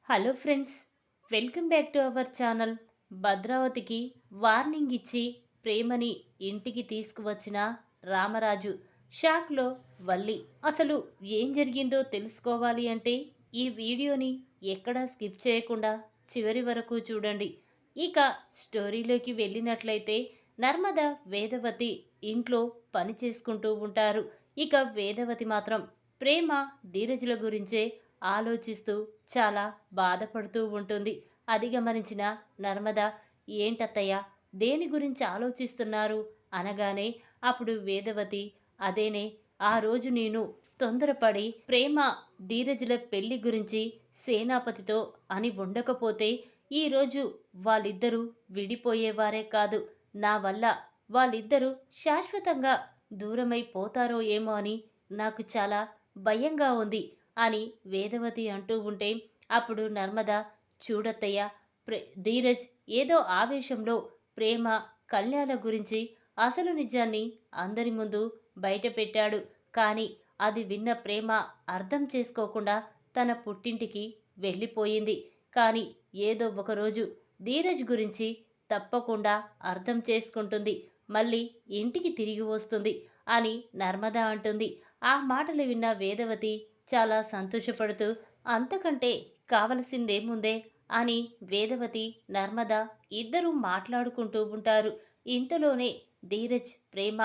Hello friends, welcome back to our channel. భద్రావతికి warning ఇచ్చి ప్రేమని ఇంటికి తీసుకువచ్చిన రామరాజు షాక్లో వల్లి. అసలు ఏం జరిగిందో తెలుసుకోవాలి అంటే ఈ వీడియోని ఎక్కడా స్కిప్ చేయకుండా చివరి వరకు చూడండి. ఇక స్టోరీలోకి వెళ్ళినట్లయితే నర్మద వేదవతి ఇంట్లో పని చేసుకుంటూ ఉంటారు. ఇక వేదవతి మాత్రం ప్రేమ ధీరజుల గురించే ఆలోచిస్తూ చాలా బాధపడుతూ ఉంటుంది. అది గమనించిన నర్మద, ఏంటత్తయ్య, దేని గురించి ఆలోచిస్తున్నారు అనగానే అప్పుడు వేదవతి, అదేనే, ఆ రోజు నేను తొందరపడి ప్రేమ ధీరజుల పెళ్లి గురించి సేనాపతితో అని ఉండకపోతే ఈరోజు వాళ్ళిద్దరూ విడిపోయేవారే కాదు. నా వల్ల వాళ్ళిద్దరూ శాశ్వతంగా దూరమైపోతారో ఏమో అని నాకు చాలా భయంగా ఉంది అని వేదవతి అంటూ ఉంటే అప్పుడు నర్మద, చూడత్తయ్య, ధీరజ్ ఏదో ఆవేశంలో ప్రేమ కళ్యాణ గురించి అసలు నిజాన్ని అందరి ముందు బయట పెట్టాడు. కానీ అది విన్న ప్రేమ అర్థం చేసుకోకుండా తన పుట్టింటికి వెళ్ళిపోయింది. కానీ ఏదో ఒకరోజు ధీరజ్ గురించి తప్పకుండా అర్థం చేసుకుంటుంది, మళ్ళీ ఇంటికి తిరిగి వస్తుంది అని నర్మద అంటుంది. ఆ మాటలు విన్న వేదవతి చాలా సంతోషపడుతూ, అంతకంటే కావలసిందేముందే అని వేదవతి నర్మద ఇద్దరూ మాట్లాడుకుంటూ ఉంటారు. ఇంతలోనే ధీరజ్ ప్రేమ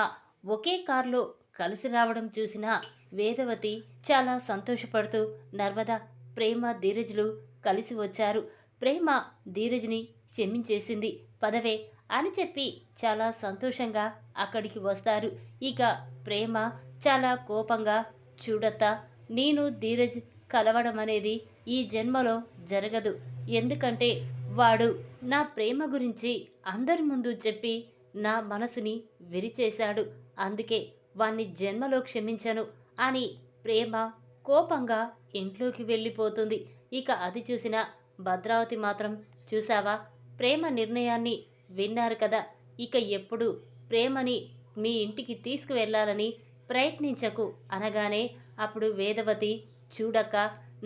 ఒకే కారులో కలిసి రావడం చూసిన వేదవతి చాలా సంతోషపడుతూ, నర్మద, ప్రేమ ధీరజ్లు కలిసి వచ్చారు, ప్రేమ ధీరజ్ని క్షమించేసింది, పదవే అని చెప్పి చాలా సంతోషంగా అక్కడికి వస్తారు. ఇక ప్రేమ చాలా కోపంగా, చూడత్తా, నేను ధీరజ్ కలవడం అనేది ఈ జన్మలో జరగదు. ఎందుకంటే వాడు నా ప్రేమ గురించి అందరి ముందు చెప్పి నా మనసుని విరిచేశాడు. అందుకే వాణ్ణి జన్మలో క్షమించను అని ప్రేమ కోపంగా ఇంట్లోకి వెళ్ళిపోతుంది. ఇక అది చూసిన భద్రావతి మాత్రం, చూసావా, ప్రేమ నిర్ణయాన్ని విన్నారు కదా, ఇక ఎప్పుడు ప్రేమని మీ ఇంటికి తీసుకువెళ్ళాలని ప్రయత్నించకు అనగానే అప్పుడు వేదవతి, చూడక్క,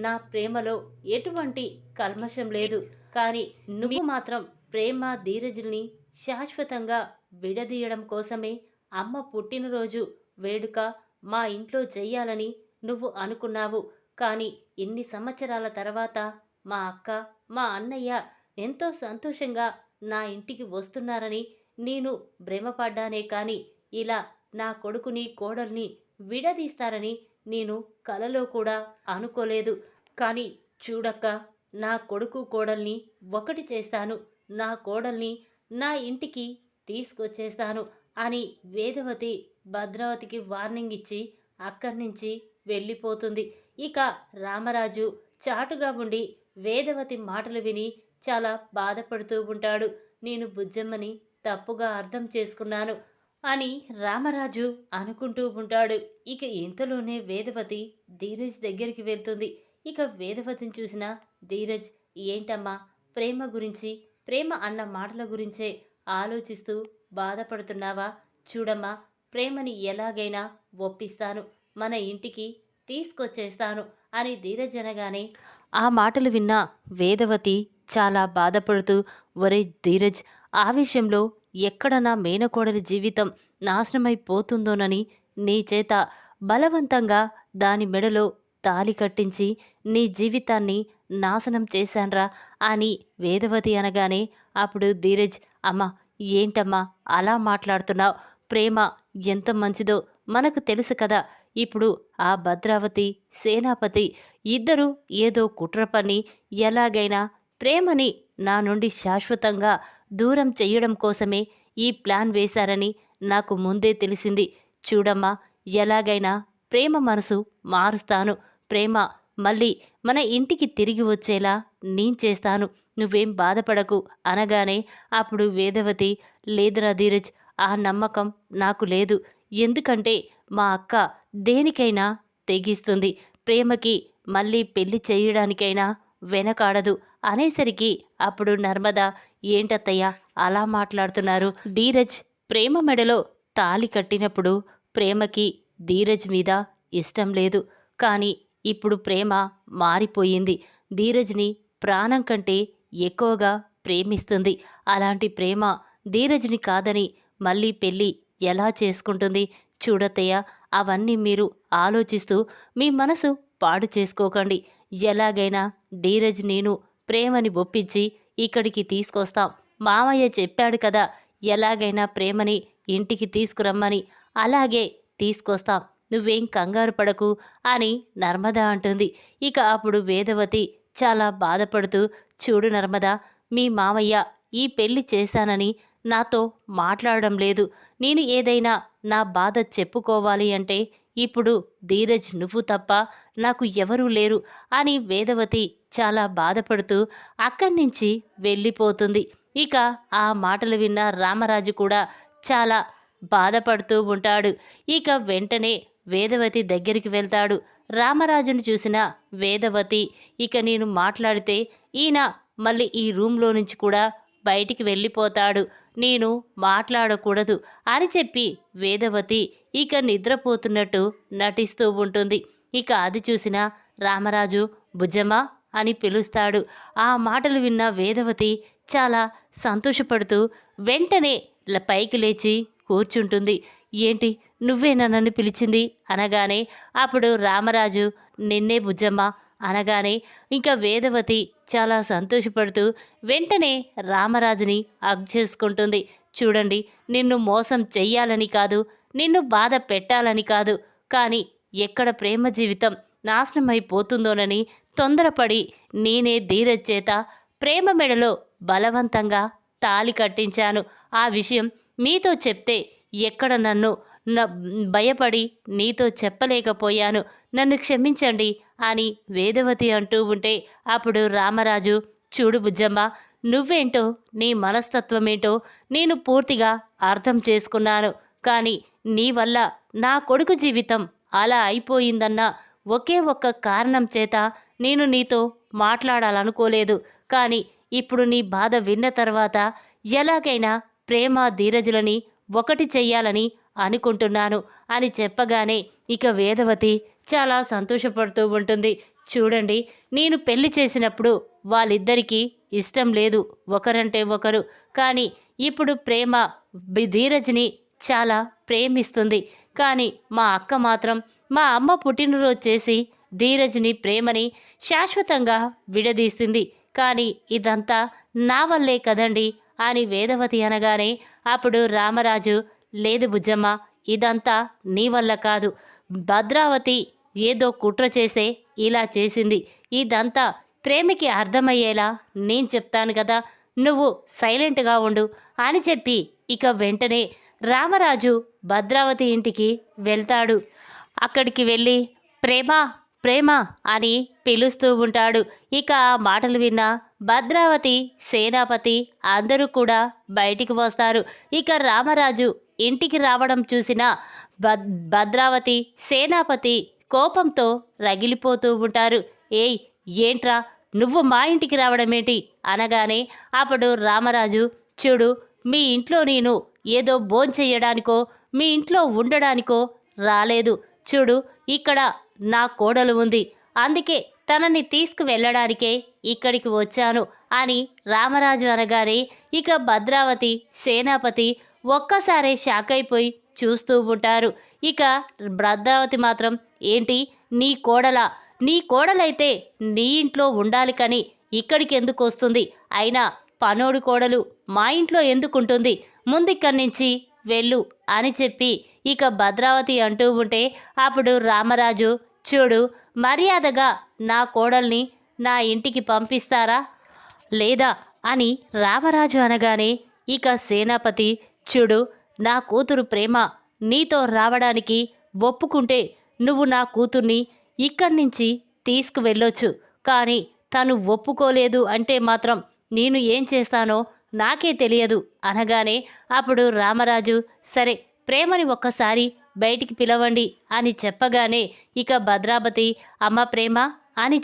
నా ప్రేమలో ఎటువంటి కల్మషం లేదు, కానీ నువ్వు మాత్రం ప్రేమ ధీరజుల్ని శాశ్వతంగా విడదీయడం కోసమే అమ్మ పుట్టినరోజు వేడుక మా ఇంట్లో చెయ్యాలని నువ్వు అనుకున్నావు. కానీ ఇన్ని సంవత్సరాల తర్వాత మా అక్క, మా అన్నయ్య ఎంతో సంతోషంగా నా ఇంటికి వస్తున్నారని నేను భ్రమపడ్డానే, కానీ ఇలా నా కొడుకుని కోడల్ని విడదీస్తారని నేను కలలో కూడా అనుకోలేదు. కానీ చూడక్క, నా కొడుకు కోడల్ని ఒకటి చేస్తాను, నా కోడల్ని నా ఇంటికి తీసుకొచ్చేస్తాను అని వేదవతి భద్రావతికి వార్నింగ్ ఇచ్చి అక్కడి నుంచి వెళ్ళిపోతుంది. ఇక రామరాజు చాటుగా ఉండి వేదవతి మాటలు విని చాలా బాధపడుతూ ఉంటాడు. నేను బుజ్జమ్మని తప్పుగా అర్థం చేసుకున్నాను అని రామరాజు అనుకుంటూ ఉంటాడు. ఇక ఇంతలోనే వేదవతి ధీరజ్ దగ్గరికి వెళ్తుంది. ఇక వేదవతిని చూసిన ధీరజ్, ఏంటమ్మా, ప్రేమ గురించి, ప్రేమ అన్న మాటల గురించే ఆలోచిస్తూ బాధపడుతున్నావా? చూడమ్మా, ప్రేమని ఎలాగైనా ఒప్పిస్తాను, మన ఇంటికి తీసుకొచ్చేస్తాను అని ధీరజ్ అనగానే ఆ మాటలు విన్న వేదవతి చాలా బాధపడుతూ, ఒరే ధీరజ్, ఆవేశంలో ఎక్కడ నా మేనకోడలి జీవితం నాశనమైపోతుందోనని నీ చేత బలవంతంగా దాని మెడలో తాళి కట్టించి నీ జీవితాన్ని నాశనం చేశాన్రా అని వేదవతి అనగానే అప్పుడు ధీరజ్, అమ్మ, ఏంటమ్మా అలా మాట్లాడుతున్నావు? ప్రేమ ఎంత మంచిదో మనకు తెలుసు కదా. ఇప్పుడు ఆ భద్రావతి, సేనాపతి ఇద్దరూ ఏదో కుట్ర పన్ని ఎలాగైనా ప్రేమని నా నుండి శాశ్వతంగా దూరం చెయ్యడం కోసమే ఈ ప్లాన్ వేశారని నాకు ముందే తెలిసింది. చూడమ్మా, ఎలాగైనా ప్రేమ మనసు మారుస్తాను, ప్రేమ మళ్ళీ మన ఇంటికి తిరిగి వచ్చేలా నేను చేస్తాను, నువ్వేం బాధపడకు అనగానే అప్పుడు వేదవతి, లేదురా ధీరజ్, ఆ నమ్మకం నాకు లేదు. ఎందుకంటే మా అక్క దేనికైనా తెగిస్తుంది, ప్రేమకి మళ్ళీ పెళ్లి చేయడానికైనా వెనకాడదు అనేసరికి అప్పుడు నర్మద, ఏంటత్తయ్య అలా మాట్లాడుతున్నారు? ధీరజ్ ప్రేమ మెడలో తాళి కట్టినప్పుడు ప్రేమకి ధీరజ్ మీద ఇష్టం లేదు, కానీ ఇప్పుడు ప్రేమ మారిపోయింది, ధీరజ్ని ప్రాణం కంటే ఎక్కువగా ప్రేమిస్తుంది. అలాంటి ప్రేమ ధీరజ్‌ని కాదని మళ్ళీ పెళ్లి ఎలా చేసుకుంటుంది? చూడత్తయ్య, అవన్నీ మీరు ఆలోచిస్తూ మీ మనసు పాడు చేసుకోకండి. ఎలాగైనా ధీరజ్ నేను ప్రేమని ఒప్పించి ఇక్కడికి తీసుకొస్తాం. మామయ్య చెప్పాడు కదా! ఎలాగైనా ప్రేమని ఇంటికి తీసుకురమ్మని. అలాగే తీసుకొస్తాం. నువ్వేం కంగారు పడకు అని నర్మద అంటుంది. ఇక అప్పుడు వేదవతి చాలా బాధపడుతూ, చూడు నర్మద, మీ మామయ్య ఈ పెళ్లి చేశానని నాతో మాట్లాడడం లేదు. నేను ఏదైనా నా బాధ చెప్పుకోవాలి అంటే ఇప్పుడు ధీరజ్ నువ్వు తప్ప నాకు ఎవరూ లేరు అని వేదవతి చాలా బాధపడుతూ అక్కడి నుంచి వెళ్ళిపోతుంది. ఇక ఆ మాటలు విన్న రామరాజు కూడా చాలా బాధపడుతూ ఉంటాడు. ఇక వెంటనే వేదవతి దగ్గరికి వెళ్తాడు. రామరాజును చూసిన వేదవతి, ఇక నేను మాట్లాడితే ఈయన మళ్ళీ ఈ రూమ్లో నుంచి కూడా బయటికి వెళ్ళిపోతాడు, నేను మాట్లాడకూడదు అని చెప్పి వేదవతి ఇక నిద్రపోతున్నట్టు నటిస్తూ ఉంటుంది. ఇక అది చూసిన రామరాజు బుజ్జమ్మా అని పిలుస్తాడు. ఆ మాటలు విన్న వేదవతి చాలా సంతోషపడుతూ వెంటనే పైకి లేచి కూర్చుంటుంది. ఏంటి, నువ్వేనా నన్ను పిలిచింది అనగానే అప్పుడు రామరాజు నిన్నే బుజ్జమ్మ అనగానే ఇంకా వేదవతి చాలా సంతోషపడుతూ వెంటనే రామరాజుని హగ్ చేసుకుంటుంది. చూడండి, నిన్ను మోసం చెయ్యాలని కాదు, నిన్ను బాధ పెట్టాలని కాదు, కానీ ఎక్కడ ప్రేమ జీవితం నాశనమైపోతుందోనని తొందరపడి నేనే ధీరజ్ చేత ప్రేమ మెడలో బలవంతంగా తాళి కట్టించాను. ఆ విషయం మీతో చెప్తే ఎక్కడ నన్ను భయపడి నీతో చెప్పలేకపోయాను, నన్ను క్షమించండి అని వేదవతి అంటూ ఉంటే అప్పుడు రామరాజు, చూడు బుజ్జమ్మ, నువ్వేంటో నీ మనస్తత్వమేంటో నేను పూర్తిగా అర్థం చేసుకున్నాను. కానీ నీ వల్ల నా కొడుకు జీవితం అలా అయిపోయిందన్న ఒకే ఒక్క కారణం చేత నేను నీతో మాట్లాడాలనుకోలేదు. కానీ ఇప్పుడు నీ బాధ విన్న తర్వాత ఎలాగైనా ప్రేమ ధీరజులని ఒకటి చెయ్యాలని అనుకుంటున్నాను అని చెప్పగానే ఇక వేదవతి చాలా సంతోషపడుతూ ఉంటుంది. చూడండి, నేను పెళ్లి చేసినప్పుడు వాళ్ళిద్దరికీ ఇష్టం లేదు ఒకరంటే ఒకరు, కానీ ఇప్పుడు ప్రేమ ధీరజ్ని చాలా ప్రేమిస్తుంది. కానీ మా అక్క మాత్రం మా అమ్మ పుట్టినరోజు చేసి ధీరజ్ని ప్రేమని శాశ్వతంగా విడదీస్తుంది. కానీ ఇదంతా నా వల్లే కదండి అని వేదవతి అనగానే అప్పుడు రామరాజు, లేదు బుజ్జమ్మ, ఇదంతా నీ వల్ల కాదు, భద్రావతి ఏదో కుట్ర చేసే ఇలా చేసింది. ఇదంతా ప్రేమకి అర్థమయ్యేలా నేను చెప్తాను కదా, నువ్వు సైలెంట్గా ఉండు అని చెప్పి ఇక వెంటనే రామరాజు భద్రావతి ఇంటికి వెళ్తాడు. అక్కడికి వెళ్ళి ప్రేమ ప్రేమ అని పిలుస్తూ ఉంటాడు. ఇక ఆ మాటలు విన్న భద్రావతి, సేనాపతి అందరూ కూడా బయటికి వస్తారు. ఇక రామరాజు ఇంటికి రావడం చూసిన భద్రావతి, సేనాపతి కోపంతో రగిలిపోతూ ఉంటారు. ఏయ్, ఏంట్రా నువ్వు మా ఇంటికి రావడం ఏంటి అనగానే అప్పుడు రామరాజు, చూడు, మీ ఇంట్లో నేను ఏదో భోంచెయ్యడానికో మీ ఇంట్లో ఉండడానికో రాలేదు. చూడు, ఇక్కడ నా కోడలు ఉంది, అందుకే తనని తీసుకువెళ్ళడానికే ఇక్కడికి వచ్చాను అని రామరాజు అనగానే ఇక భద్రావతి, సేనాపతి ఒక్కసారే షాక్ అయిపోయి చూస్తూ ఉంటారు. ఇక భద్రావతి మాత్రం, ఏంటి నీ కోడలా? నీ కోడలైతే నీ ఇంట్లో ఉండాలి కానీ ఇక్కడికి ఎందుకు వస్తుంది? అయినా పనోడు కోడలు మా ఇంట్లో ఎందుకుంటుంది? ముందిక్కడి నుంచి వెళ్ళు అని చెప్పి ఇక భద్రావతి అంటూ ఉంటే అప్పుడు రామరాజు, చూడు, మర్యాదగా నా కోడల్ని నా ఇంటికి పంపిస్తారా లేదా అని రామరాజు అనగానే ఇక సేనాపతి, చూడు, నా కూతురు ప్రేమ నీతో రావడానికి ఒప్పుకుంటే నువ్వు నా కూతుర్ని ఇక్కడి నుంచి తీసుకువెళ్ళొచ్చు, కానీ తను ఒప్పుకోలేదు అంటే మాత్రం నేను ఏం చేస్తానో నాకే తెలియదు అనగానే అప్పుడు రామరాజు, సరే, ప్రేమని ఒక్కసారి బయటికి పిలవండి అని చెప్పగానే ఇక భద్రావతి, అమ్మ ప్రేమ అని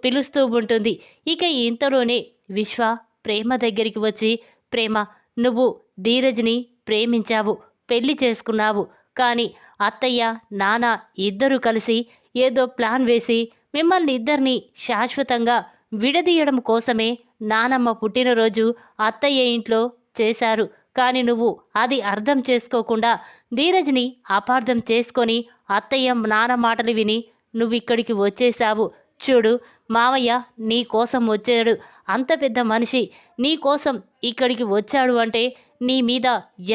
పిలుస్తూ ఉంటుంది. ఇక ఇంతలోనే విశ్వ ప్రేమ దగ్గరికి వచ్చి, ప్రేమ, నువ్వు ధీరజ్ని ప్రేమించావు, పెళ్లి చేసుకున్నావు, కానీ అత్తయ్య, నాన్న ఇద్దరూ కలిసి ఏదో ప్లాన్ వేసి మిమ్మల్ని ఇద్దరిని శాశ్వతంగా విడదీయడం కోసమే నానమ్మ పుట్టినరోజు అత్తయ్య ఇంట్లో చేశారు. కానీ నువ్వు అది అర్థం చేసుకోకుండా ధీరజ్ని అపార్థం చేసుకొని అత్తయ్య నాన్న మాటలు విని నువ్విక్కడికి వచ్చేశావు. చూడు, మావయ్య నీ కోసం వచ్చాడు. అంత పెద్ద మనిషి నీ కోసం ఇక్కడికి వచ్చాడు అంటే నీ మీద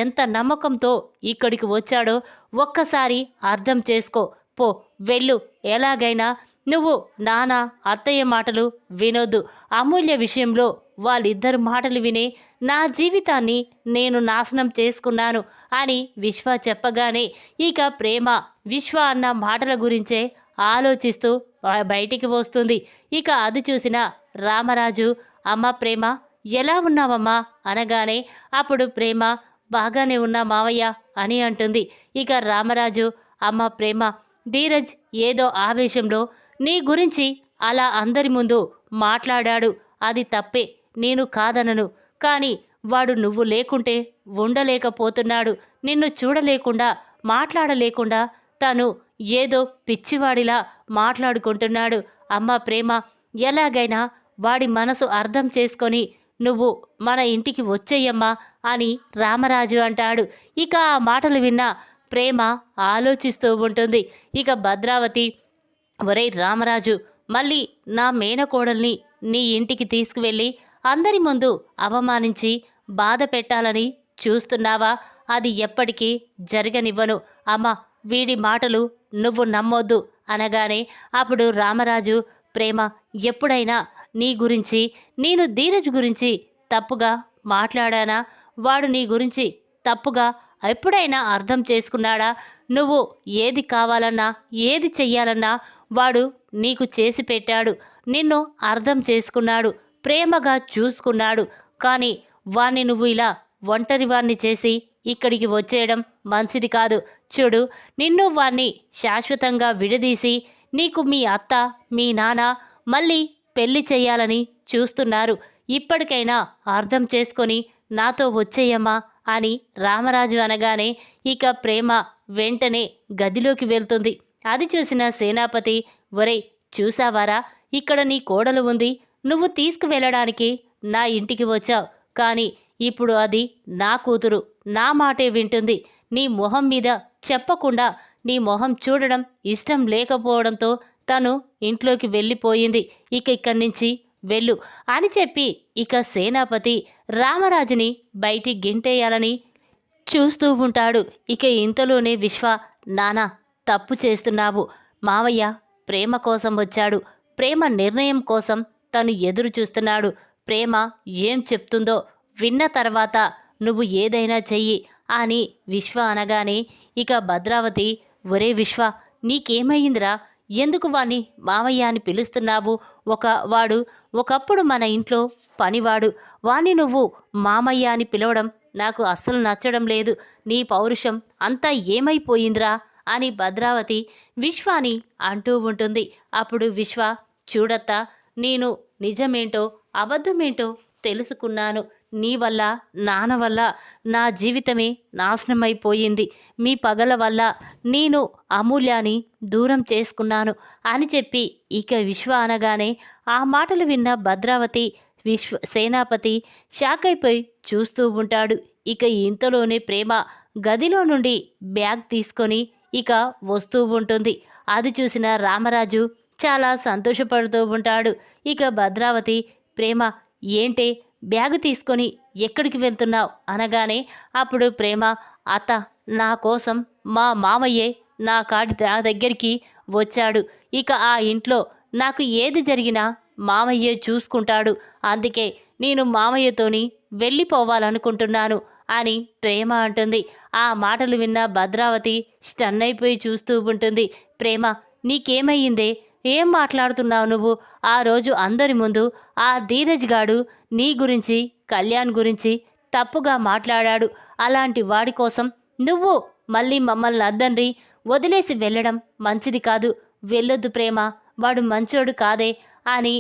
ఎంత నమ్మకంతో ఇక్కడికి వచ్చాడో ఒక్కసారి అర్థం చేసుకో. పో, వెళ్ళు. ఎలాగైనా నువ్వు నాన్న అత్తయ్య మాటలు వినొద్దు. అమూల్య విషయంలో వాళ్ళిద్దరు మాటలు వినే నా జీవితాన్ని నేను నాశనం చేసుకున్నాను అని విశ్వ చెప్పగానే ఇక ప్రేమ విశ్వ అన్న మాటల గురించే ఆలోచిస్తూ బయటికి వస్తుంది. ఇక అది చూసిన రామరాజు, అమ్మ ప్రేమ ఎలా ఉన్నావమ్మా అనగానే అప్పుడు ప్రేమ బాగానే ఉన్నా మావయ్య అని అంటుంది. ఇక రామరాజు, అమ్మ ప్రేమ, ధీరజ్ ఏదో ఆవేశంలో నీ గురించి అలా అందరి ముందు మాట్లాడాడు. అది తప్పే, నేను కాదనను. కానీ వాడు నువ్వు లేకుంటే ఉండలేకపోతున్నాడు. నిన్ను చూడలేకుండా మాట్లాడలేకుండా తను ఏదో పిచ్చివాడిలా మాట్లాడుకుంటున్నాడు. అమ్మ ప్రేమ, ఎలాగైనా వాడి మనసు అర్థం చేసుకొని నువ్వు మన ఇంటికి వచ్చేయమ్మా అని రామరాజు అంటాడు. ఇక ఆ మాటలు విన్న ప్రేమ ఆలోచిస్తూ ఉంటుంది. ఇక భద్రావతి, ఒరేయ్ రామరాజు, మళ్ళీ నా మేనకోడల్ని నీ ఇంటికి తీసుకువెళ్ళి అందరి ముందు అవమానించి బాధ పెట్టాలని చూస్తున్నావా? అది ఎప్పటికీ జరగనివ్వను. అమ్మ, వీడి మాటలు నువ్వు నమ్మొద్దు అనగానే అప్పుడు రామరాజు, ప్రేమ, ఎప్పుడైనా నీ గురించి నేను ధీరజ్ గురించి తప్పుగా మాట్లాడానా? వాడు నీ గురించి తప్పుగా ఎప్పుడైనా అర్థం చేసుకున్నాడా? నువ్వు ఏది కావాలన్నా ఏది చెయ్యాలన్నా వాడు నీకు చేసి పెట్టాడు. నిన్ను అర్థం చేసుకున్నాడు, ప్రేమగా చూసుకున్నాడు. కానీ వాణ్ణి నువ్వు ఇలా ఒంటరి వాణ్ణి చేసి ఇక్కడికి వచ్చేయడం మంచిది కాదు. చూడు, నిన్ను వాణ్ణి శాశ్వతంగా విడదీసి నీకు మీ అత్త మీ నాన్న మళ్ళీ పెళ్లి చేయాలని చూస్తున్నారు. ఇప్పటికైనా అర్థం చేసుకొని నాతో వచ్చేయమ్మా అని రామరాజు అనగానే ఇక ప్రేమ వెంటనే గదిలోకి వెళ్తుంది. అది చూసిన సేనాపతి, ఒరేయ్ చూసావారా, ఇక్కడ నీ కోడలు ఉంది. నువ్వు తీసుకువెళ్ళడానికి నా ఇంటికి వచ్చావు. కానీ ఇప్పుడు అది నా కూతురు, నా మాటే వింటుంది. నీ మొహం మీద చెప్పకుండా నీ మొహం చూడడం ఇష్టం లేకపోవడంతో తను ఇంట్లోకి వెళ్ళిపోయింది. ఇక ఇక్కడి నుంచి వెళ్ళు అని చెప్పి ఇక సేనాపతి రామరాజుని బయటికి గెంటేయాలని చూస్తూ ఉంటాడు. ఇక ఇంతలోనే విశ్వ, నానా తప్పు చేస్తున్నావు. మావయ్య ప్రేమ కోసం వచ్చాడు. ప్రేమ నిర్ణయం కోసం తను ఎదురు చూస్తున్నాడు. ప్రేమ ఏం చెప్తుందో విన్న తర్వాత నువ్వు ఏదైనా చెయ్యి అని విశ్వ అనగానే ఇక భద్రావతి, ఒరే విశ్వ, నీకేమయ్యిందిరా? ఎందుకు వాణ్ణి మావయ్య అని పిలుస్తున్నావు? వాడు ఒకప్పుడు మన ఇంట్లో పనివాడు. వాణ్ణి నువ్వు మామయ్య అని పిలవడం నాకు అస్సలు నచ్చడం లేదు. నీ పౌరుషం అంతా ఏమైపోయిందిరా అని భద్రావతి విశ్వాని అంటూ ఉంటుంది. అప్పుడు విశ్వ, చూడత్తా, నేను నిజమేంటో అబద్ధమేంటో తెలుసుకున్నాను. నీ వల్ల నాన్న వల్ల నా జీవితమే నాశనమైపోయింది. మీ పగల వల్ల నేను అమూల్యాన్ని దూరం చేసుకున్నాను అని చెప్పి ఇక విశ్వ అనగానే ఆ మాటలు విన్న భద్రావతి సేనాపతి షాక్ అయిపోయి చూస్తూ ఉంటాడు. ఇక ఇంతలోనే ప్రేమ గదిలో నుండి బ్యాగ్ తీసుకొని ఇక వస్తూ ఉంటుంది. అది చూసిన రామరాజు చాలా సంతోషపడుతూ ఉంటాడు. ఇక భద్రావతి, ప్రేమ, ఏంటే బ్యాగు తీసుకొని ఎక్కడికి వెళ్తున్నావు అనగానే అప్పుడు ప్రేమ, అత్త, నా కోసం మా మామయ్యే నా దగ్గరికి వచ్చాడు. ఇక ఆ ఇంట్లో నాకు ఏది జరిగినా మామయ్యే చూసుకుంటాడు. అందుకే నేను మామయ్యతోని వెళ్ళిపోవాలనుకుంటున్నాను అని ప్రేమ అంటుంది. ఆ మాటలు విన్న భద్రావతి స్టన్ అయిపోయి చూస్తూ ఉంటుంది. ప్రేమ, నీకేమయ్యిందే? ఏం మాట్లాడుతున్నావు నువ్వు? ఆ రోజు అందరి ముందు ఆ ధీరజ్ గాడు నీ గురించి, కళ్యాణ్ గురించి తప్పుగా మాట్లాడాడు. అలాంటి వాడి కోసం నువ్వు మళ్ళీ మమ్మల్ని అద్దండి వదిలేసి వెళ్ళడం మంచిది కాదు. వెళ్ళొద్దు ప్రేమ, వాడు మంచోడు కాదే అని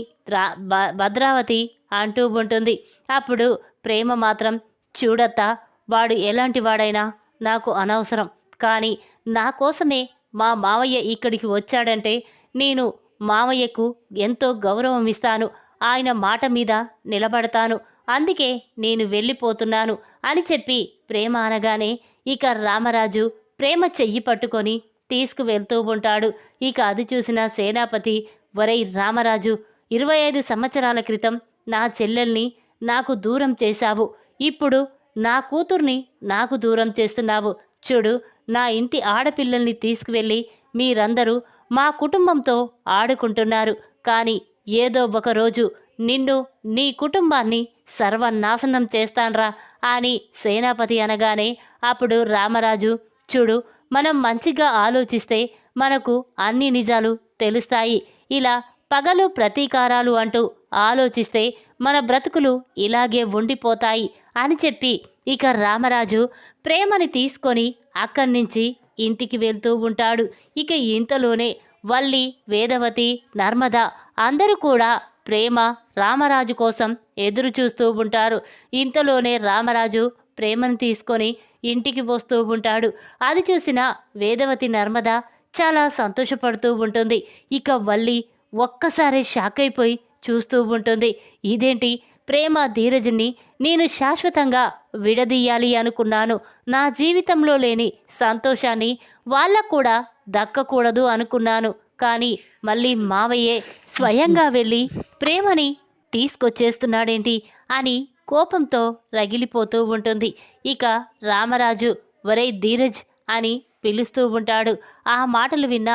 భద్రావతి అంటూ ఉంటుంది. అప్పుడు ప్రేమ మాత్రం, చూడత్తా, వాడు ఎలాంటి వాడైనా నాకు అనవసరం. కానీ నా కోసమే మా మావయ్య ఇక్కడికి వచ్చాడంటే నేను మావయ్యకు ఎంతో గౌరవం ఇస్తాను. ఆయన మాట మీద నిలబడతాను, అందుకే నేను వెళ్ళిపోతున్నాను అని చెప్పి ప్రేమ అనగానే ఇక రామరాజు ప్రేమ చెయ్యి పట్టుకొని తీసుకువెళ్తూ ఉంటాడు. ఇక అది చూసిన సేనాపతి, ఒరేయ్ రామరాజు, 25 సంవత్సరాల క్రితం నా చెల్లెల్ని నాకు దూరం చేశావు, ఇప్పుడు నా కూతుర్ని నాకు దూరం చేస్తున్నావు. చూడు, నా ఇంటి ఆడపిల్లల్ని తీసుకువెళ్ళి మీరందరూ మా కుటుంబంతో ఆడుకుంటున్నారు, కానీ ఏదో ఒకరోజు నిన్ను, నీ కుటుంబాన్ని సర్వనాశనం చేస్తాన్రా అని సేనాపతి అనగానే అప్పుడు రామరాజు, చూడు, మనం మంచిగా ఆలోచిస్తే మనకు అన్ని నిజాలు తెలుస్తాయి. ఇలా పగలు ప్రతీకారాలు అంటూ ఆలోచిస్తే మన బ్రతుకులు ఇలాగే ఉండిపోతాయి అని చెప్పి ఇక రామరాజు ప్రేమని తీసుకొని అక్కడి నుంచి ఇంటికి వెళ్తూ ఉంటాడు. ఇక ఇంతలోనే వల్లి, వేదవతి, నర్మద అందరూ కూడా ప్రేమ, రామరాజు కోసం ఎదురు చూస్తూ ఉంటారు. ఇంతలోనే రామరాజు ప్రేమను తీసుకొని ఇంటికి వస్తూ ఉంటాడు. అది చూసిన వేదవతి, నర్మద చాలా సంతోషపడుతూ ఉంటుంది. ఇక వల్లి ఒక్కసారి షాక్ అయిపోయి చూస్తూ ఉంటుంది. ఇదేంటి, ప్రేమ ధీరజ్ని నేను శాశ్వతంగా విడదీయాలి అనుకున్నాను, నా జీవితంలో లేని సంతోషాన్ని వాళ్ళకు కూడా దక్కకూడదు అనుకున్నాను, కానీ మళ్ళీ మావయ్యే స్వయంగా వెళ్ళి ప్రేమని తీసుకొచ్చేస్తున్నాడేంటి అని కోపంతో రగిలిపోతూ ఉంటుంది. ఇక రామరాజు, ఒరేయ్ ధీరజ్ అని పిలుస్తూ ఉంటాడు. ఆ మాటలు విన్న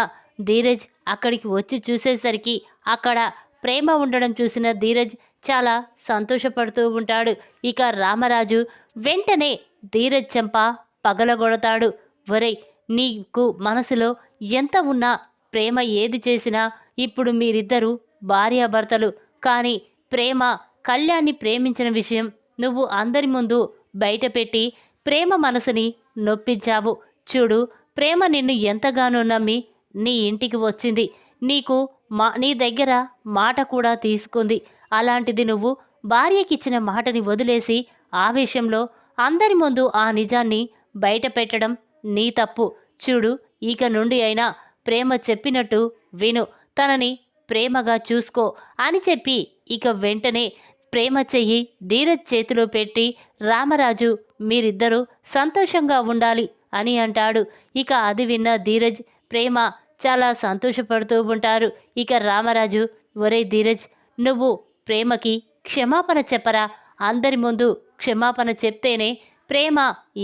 ధీరజ్ అక్కడికి వచ్చి చూసేసరికి అక్కడ ప్రేమ ఉండడం చూసిన ధీరజ్ చాలా సంతోషపడుతూ ఉంటాడు. ఇక రామరాజు వెంటనే ధీరజ్ చెంప పగలగొడతాడు. ఒరేయ్, నీకు మనసులో ఎంత ఉన్నా, ప్రేమ ఏది చేసినా ఇప్పుడు మీరిద్దరూ భార్యాభర్తలు, కానీ ప్రేమ కళ్యాణ్ని ప్రేమించిన విషయం నువ్వు అందరి ముందు బయటపెట్టి ప్రేమ మనసుని నొప్పించావు. చూడు, ప్రేమ నిన్ను ఎంతగానో నమ్మి నీ ఇంటికి వచ్చింది, నీ దగ్గర మాట కూడా తీసుకుంది. అలాంటిది నువ్వు భార్యకిచ్చిన మాటని వదిలేసి ఆవేశంలో అందరి ముందు ఆ నిజాన్ని బయట పెట్టడం నీ తప్పు. చూడు, ఇక నుండి అయినా ప్రేమ చెప్పినట్టు విను, తనని ప్రేమగా చూసుకో అని చెప్పి ఇక వెంటనే ప్రేమ చెయ్యి ధీరజ్ చేతిలో పెట్టి, రామరాజు, మీరిద్దరూ సంతోషంగా ఉండాలి అని అంటాడు. ఇక అది విన్న ధీరజ్, ప్రేమ చాలా సంతోషపడుతూ ఉంటారు. ఇక రామరాజు, ఒరే ధీరజ్, నువ్వు ప్రేమకి క్షమాపణ చెప్పరా, అందరి ముందు క్షమాపణ చెప్తేనే ప్రేమ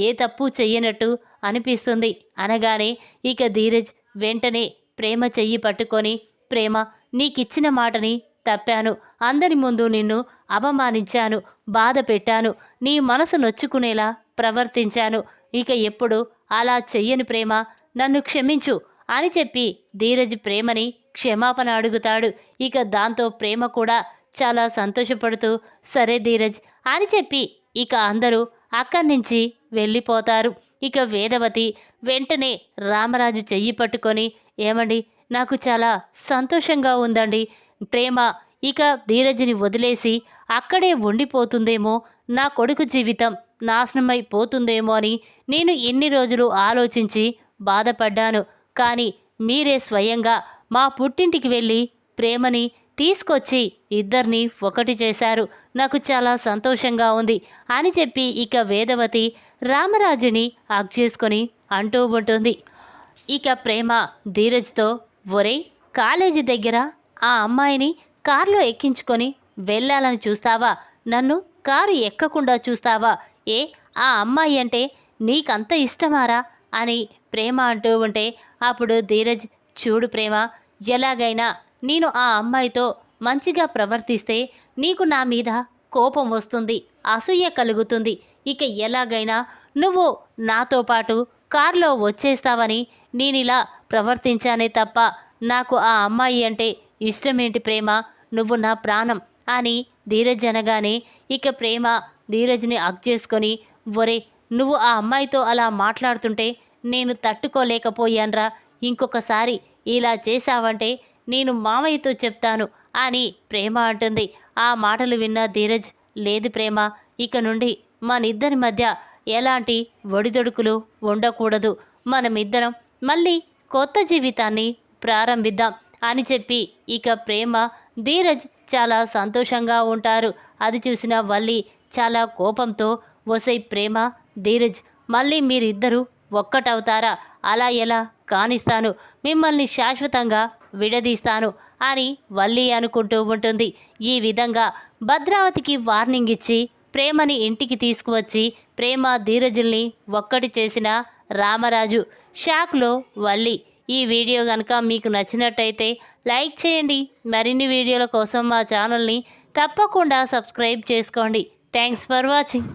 ఏ తప్పు చెయ్యనట్టు అనిపిస్తుంది అనగానే ఇక ధీరజ్ వెంటనే ప్రేమ చెయ్యి పట్టుకొని, ప్రేమ, నీకిచ్చిన మాటని తప్పాను, అందరి ముందు నిన్ను అవమానించాను, బాధ పెట్టాను, నీ మనసు నొచ్చుకునేలా ప్రవర్తించాను, ఇక ఎప్పుడు అలా చెయ్యను ప్రేమ, నన్ను క్షమించు అని చెప్పి ధీరజ్ ప్రేమని క్షమాపణ అడుగుతాడు. ఇక దాంతో ప్రేమ కూడా చాలా సంతోషపడుతూ సరే ధీరజ్ అని చెప్పి ఇక అందరూ అక్కడి నుంచి వెళ్ళిపోతారు. ఇక వేదవతి వెంటనే రామరాజు చెయ్యి పట్టుకొని, ఏమండి, నాకు చాలా సంతోషంగా ఉందండి, ప్రేమ ఇక ధీరజ్ని వదిలేసి అక్కడే ఉండిపోతుందేమో, నా కొడుకు జీవితం నాశనమైపోతుందేమో అని నేను ఎన్ని రోజులు ఆలోచించి బాధపడ్డాను, కానీ మీరే స్వయంగా మా పుట్టింటికి వెళ్ళి ప్రేమని తీసుకొచ్చి ఇద్దరిని ఒకటి చేశారు, నాకు చాలా సంతోషంగా ఉంది అని చెప్పి ఇక వేదవతి రామరాజుని హగ్ చేసుకొని అంటూ ఉంటుంది. ఇక ప్రేమ ధీరజ్తో, ఒరే, కాలేజీ దగ్గర ఆ అమ్మాయిని కారులో ఎక్కించుకొని వెళ్ళాలని చూస్తావా, నన్ను కారు ఎక్కకుండా చూస్తావా, ఏ ఆ అమ్మాయి అంటే నీకంత ఇష్టమారా అని ప్రేమ అంటూ ఉంటే అప్పుడు ధీరజ్, చూడు ప్రేమ, ఎలాగైనా నేను ఆ అమ్మాయితో మంచిగా ప్రవర్తిస్తే నీకు నా మీద కోపం వస్తుంది, అసూయ కలుగుతుంది, ఇక ఎలాగైనా నువ్వు నాతో పాటు కారులో వచ్చేస్తావని నేనిలా ప్రవర్తించానే తప్ప నాకు ఆ అమ్మాయి అంటే ఇష్టమేంటి ప్రేమ, నువ్వు నా ప్రాణం అని ధీరజ్ అనగానే ఇక ప్రేమ ధీరజ్ని హగ్ చేసుకొని, ఒరే, నువ్వు ఆ అమ్మాయితో అలా మాట్లాడుతుంటే నేను తట్టుకోలేకపోయాన్రా, ఇంకొకసారి ఇలా చేశావంటే నేను మామయ్యతో చెప్తాను అని ప్రేమ అంటుంది. ఆ మాటలు విన్న ధీరజ్, లేదు ప్రేమ, ఇక నుండి మనిద్దరి మధ్య ఎలాంటి ఒడిదొడుకులు ఉండకూడదు, మనమిద్దరం మళ్ళీ కొత్త జీవితాన్ని ప్రారంభిద్దాం అని చెప్పి ఇక ప్రేమ ధీరజ్ చాలా సంతోషంగా ఉంటారు. అది చూసిన వల్లి చాలా కోపంతో, ఒసై ప్రేమ, ధీరజ్ మళ్ళీ మీరిద్దరూ ఒక్కటవుతారా? అలా ఎలా కానిస్తాను, మిమ్మల్ని శాశ్వతంగా విడదీస్తాను అని వల్లి అనుకుంటూ ఉంటుంది. ఈ విధంగా భద్రావతికి వార్నింగ్ ఇచ్చి ప్రేమని ఇంటికి తీసుకువచ్చి ప్రేమ ధీరజుల్ని ఒక్కటి చేసిన రామరాజు. షాక్లో వల్లి. ఈ వీడియో కనుక మీకు నచ్చినట్టయితే లైక్ చేయండి. మరిన్ని వీడియోల కోసం మా ఛానల్ని తప్పకుండా సబ్స్క్రైబ్ చేసుకోండి. Thanks for watching.